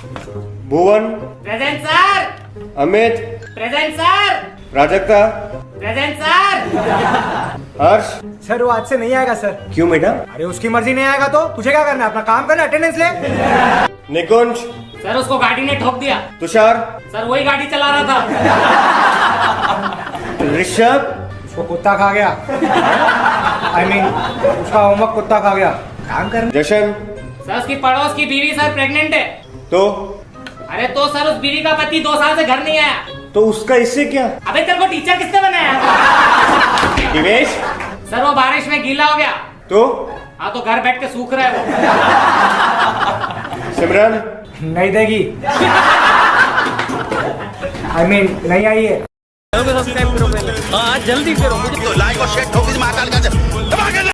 भुवन, present sir. Amit, present sir. Prajakta, present sir. Harsh. Sir वो आज से नहीं आएगा सर। क्यों बेटा? अरे उसकी मर्जी नहीं आएगा तो तुझे क्या करना है? अपना काम करना, अटेंडेंस ले। निकुंज, सर उसको गाड़ी ने ठोक दिया। तुषार, सर वही गाड़ी चला रहा था। ऋषभ, उसको कुत्ता खा गया। I mean, उसका होमवर्क कुत्ता खा गया। काम करना। जशन। सर उसकी पड़ोस की बीवी सर प्रेग्नेंट है। तो अरे तो सर उस बीवी का पति 2 साल से घर नहीं आया। तो उसका इससे क्या? अबे तेरे को टीचर किसने बनाया? दिवेश। सर वो बारिश में गीला हो गया। तो हाँ तो घर बैठ के सूख रहा है वो। सिमरन। नहीं देगी। I mean, नहीं आई है। हाँ जल्दी करो। लाइक और शेयर ठोक दीजिए महाकाल का